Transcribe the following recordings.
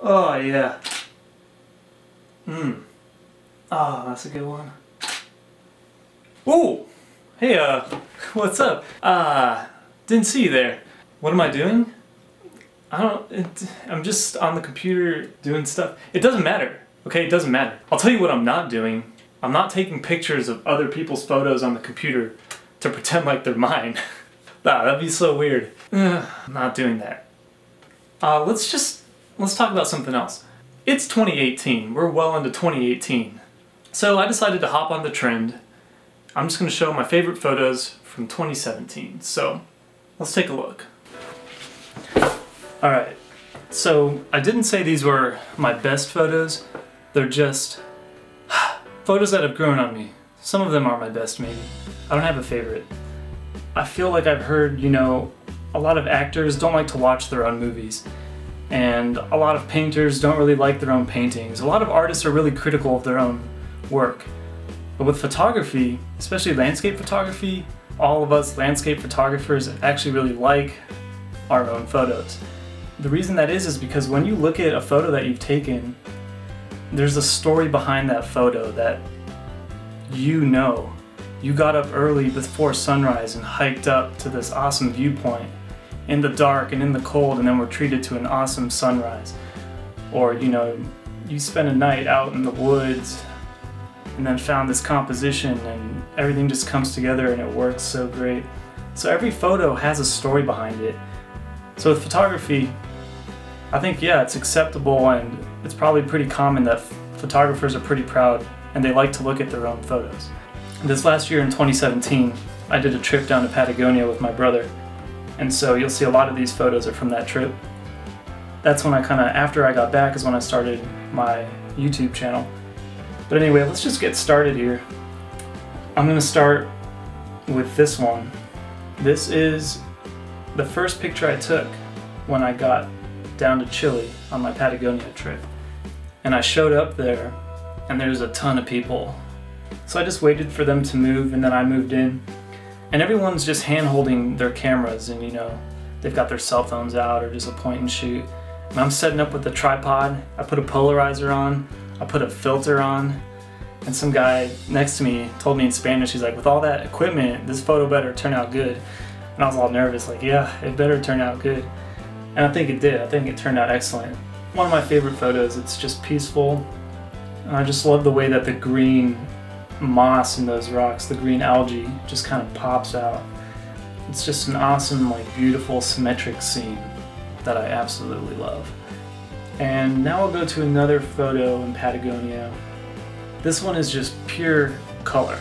Oh yeah. Oh, that's a good one. Ooh! Hey, what's up? Didn't see you there. What am I doing? I'm just on the computer doing stuff. It doesn't matter, okay? It doesn't matter. I'll tell you what I'm not doing. I'm not taking pictures of other people's photos on the computer to pretend like they're mine. That'd be so weird. I'm not doing that. Let's talk about something else. It's 2018. We're well into 2018. So I decided to hop on the trend. I'm just going to show my favorite photos from 2017. So let's take a look. Alright, so I didn't say these were my best photos. They're just photos that have grown on me. Some of them are my best, maybe. I don't have a favorite. I feel like I've heard, you know, a lot of actors don't like to watch their own movies. And a lot of painters don't really like their own paintings. A lot of artists are really critical of their own work. But with photography, especially landscape photography, all of us landscape photographers actually really like our own photos. The reason that is because when you look at a photo that you've taken, there's a story behind that photo that you know. You got up early before sunrise and hiked up to this awesome viewpoint in the dark and in the cold, and then were treated to an awesome sunrise. Or, you know, you spent a night out in the woods and then found this composition and everything just comes together and it works so great. So every photo has a story behind it. So with photography, I think, yeah, it's acceptable and it's probably pretty common that photographers are pretty proud and they like to look at their own photos. This last year in 2017, I did a trip down to Patagonia with my brother, and so you'll see a lot of these photos are from that trip. That's when after I got back is when I started my YouTube channel. But anyway, let's just get started here. I'm going to start with this one. This is the first picture I took when I got down to Chile on my Patagonia trip. And I showed up there, and there's a ton of people. So I just waited for them to move, and then I moved in. And everyone's just hand-holding their cameras, and you know, they've got their cell phones out or just a point and shoot. And I'm setting up with the tripod. I put a polarizer on, I put a filter on, and some guy next to me told me in Spanish, he's like, with all that equipment, this photo better turn out good. And I was all nervous, like, yeah, it better turn out good. And I think it did. I think it turned out excellent. One of my favorite photos. It's just peaceful. And I just love the way that the green moss in those rocks, the green algae, just kind of pops out. It's just an awesome, like, beautiful, symmetric scene that I absolutely love. And now I'll go to another photo in Patagonia. This one is just pure color.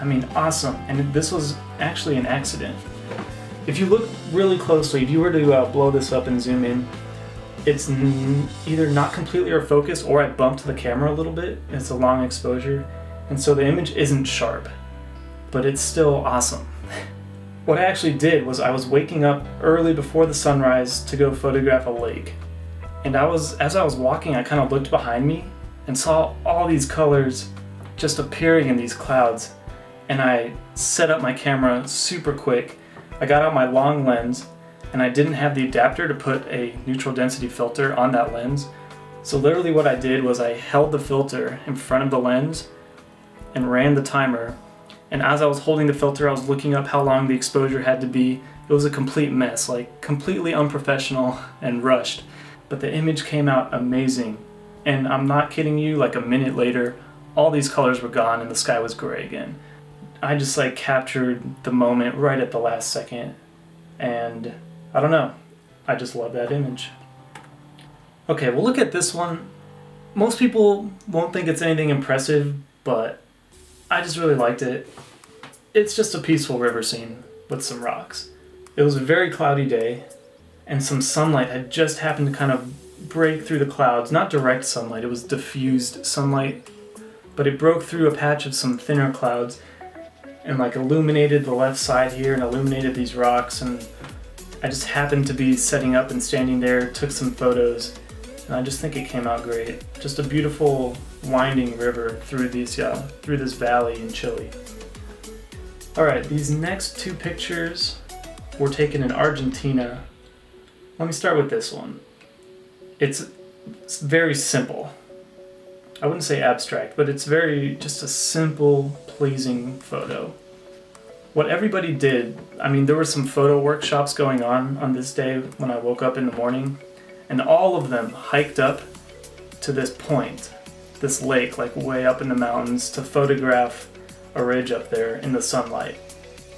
I mean, awesome. And this was actually an accident. If you look really closely, if you were to blow this up and zoom in, it's either not completely out of focus or I bumped the camera a little bit. It's a long exposure. And so the image isn't sharp, but it's still awesome. What I actually did was I was waking up early before the sunrise to go photograph a lake. And as I was walking, I kind of looked behind me and saw all these colors just appearing in these clouds. And I set up my camera super quick. I got out my long lens, and I didn't have the adapter to put a neutral density filter on that lens. So literally what I did was I held the filter in front of the lens and ran the timer. And as I was holding the filter, I was looking up how long the exposure had to be. It was a complete mess, like completely unprofessional and rushed. But the image came out amazing. And I'm not kidding you, like a minute later, all these colors were gone and the sky was gray again. I just like captured the moment right at the last second. And I don't know, I just love that image. Okay, well, look at this one. Most people won't think it's anything impressive, but I just really liked it. It's just a peaceful river scene with some rocks. It was a very cloudy day, and some sunlight had just happened to kind of break through the clouds. Not direct sunlight, it was diffused sunlight, but it broke through a patch of some thinner clouds and like illuminated the left side here and illuminated these rocks. And I just happened to be setting up and standing there, took some photos, and I just think it came out great. Just a beautiful winding river through this valley in Chile. Alright, these next two pictures were taken in Argentina. Let me start with this one. It's It's very simple. I wouldn't say abstract, but it's just a simple, pleasing photo. What everybody did, I mean, there were some photo workshops going on this day when I woke up in the morning, and all of them hiked up to this point, this lake, like way up in the mountains, to photograph a ridge up there in the sunlight.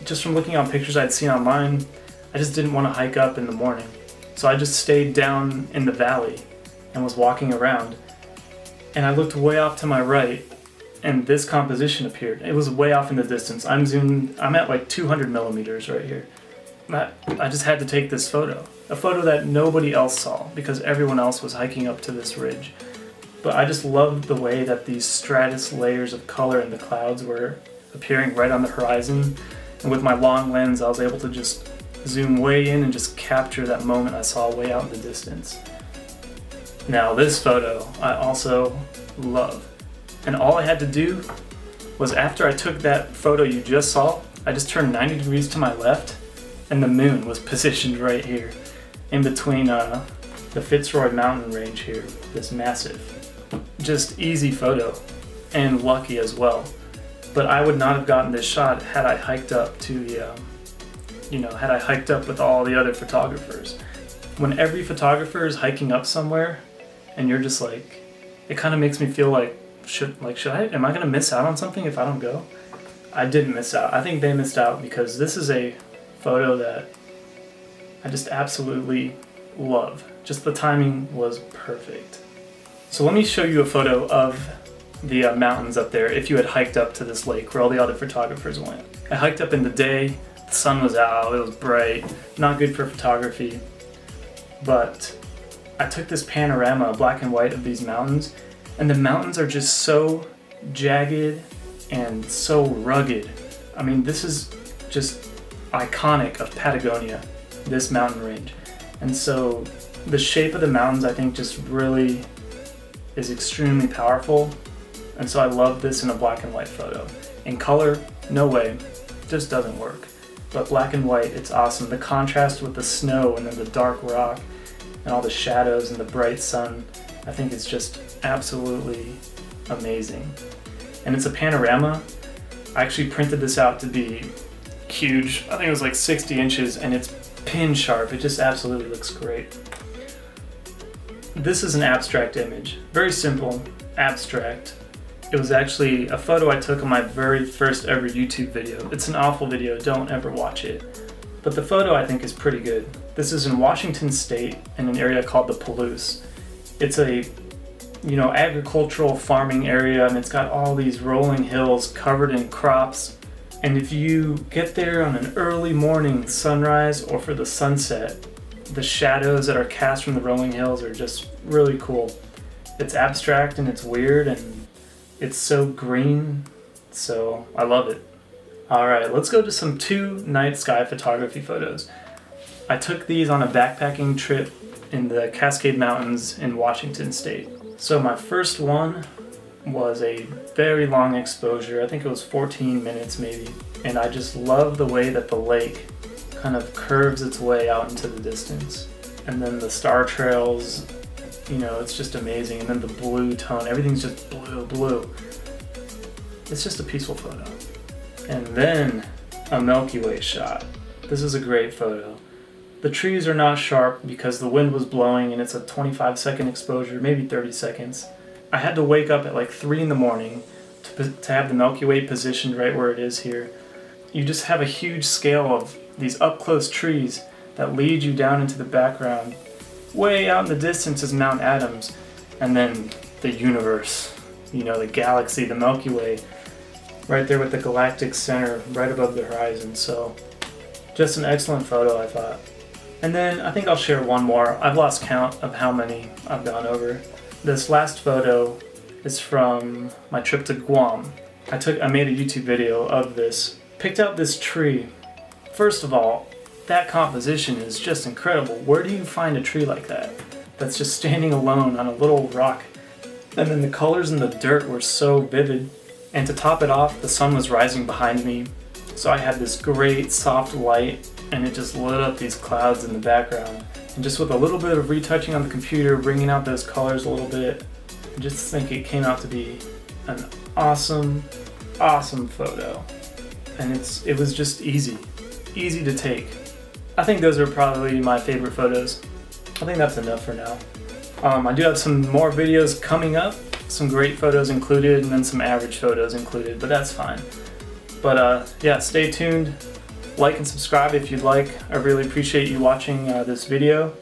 Just from looking on pictures I'd seen online, I just didn't want to hike up in the morning. So I just stayed down in the valley and was walking around. And I looked way off to my right, and this composition appeared. It was way off in the distance. I'm at like 200 millimeters right here. I just had to take this photo. A photo that nobody else saw because everyone else was hiking up to this ridge. But I just loved the way that these stratus layers of color in the clouds were appearing right on the horizon. And with my long lens, I was able to just zoom way in and just capture that moment I saw way out in the distance. Now this photo I also love. And all I had to do was, after I took that photo you just saw, I just turned 90 degrees to my left and the moon was positioned right here in between the Fitzroy mountain range here, this massive. Just easy photo and lucky as well. But I would not have gotten this shot had I hiked up to the had I hiked up with all the other photographers. When every photographer is hiking up somewhere and you're just like, it kind of makes me feel like, am I gonna miss out on something if I don't go? I didn't miss out. I think they missed out because this is a photo that I just absolutely love. Just the timing was perfect. So let me show you a photo of the mountains up there if you had hiked up to this lake where all the other photographers went. I hiked up in the day. The sun was out, it was bright, not good for photography, but I took this panorama, black and white, of these mountains, and the mountains are just so jagged and so rugged. I mean, this is just iconic of Patagonia, this mountain range. And so the shape of the mountains, I think, just really is extremely powerful, and so I love this in a black and white photo. In color, no way, just doesn't work. But black and white, it's awesome. The contrast with the snow and then the dark rock and all the shadows and the bright sun, I think it's just absolutely amazing. And it's a panorama. I actually printed this out to be huge. I think it was like 60 inches and it's pin sharp. It just absolutely looks great. This is an abstract image. Very simple, abstract. It was actually a photo I took on my very first ever YouTube video. It's an awful video, don't ever watch it. But the photo I think is pretty good. This is in Washington State in an area called the Palouse. It's a, agricultural farming area, and it's got all these rolling hills covered in crops. And if you get there on an early morning sunrise or for the sunset, the shadows that are cast from the rolling hills are just really cool. It's abstract and it's weird and it's so green, so I love it. Alright, let's go to some 2 night sky photography photos. I took these on a backpacking trip in the Cascade Mountains in Washington State. So my first one was a very long exposure, I think it was 14 minutes maybe, and I just love the way that the lake kind of curves its way out into the distance. And then the star trails, it's just amazing. And then the blue tone, everything's just blue. It's just a peaceful photo. And then a Milky Way shot. This is a great photo. The trees are not sharp because the wind was blowing and it's a 25-second exposure, maybe 30 seconds. I had to wake up at like 3 in the morning to have the Milky Way positioned right where it is here. You just have a huge scale of these up-close trees that lead you down into the background. Way out in the distance is Mount Adams, and then the universe, the galaxy, the Milky Way, right there with the galactic center right above the horizon. So just an excellent photo, I thought. And then I think I'll share one more. I've lost count of how many I've gone over. This last photo is from my trip to Guam. I made a YouTube video of this. Picked out this tree. First of all, that composition is just incredible. Where do you find a tree like that? That's just standing alone on a little rock. And then the colors in the dirt were so vivid. And to top it off, the sun was rising behind me. So I had this great soft light and it just lit up these clouds in the background. And just with a little bit of retouching on the computer, bringing out those colors a little bit, I just think it came out to be an awesome, awesome photo. And it was just easy to take. I think those are probably my favorite photos. I think that's enough for now. I do have some more videos coming up, some great photos included and then some average photos included, but that's fine. But yeah, stay tuned, like and subscribe if you'd like. I really appreciate you watching this video.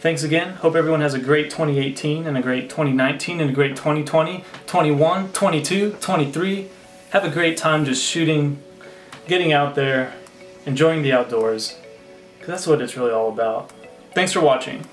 Thanks again. Hope everyone has a great 2018 and a great 2019 and a great 2020, 21, 22, 23. Have a great time just shooting, getting out there, enjoying the outdoors, because that's what it's really all about. Thanks for watching.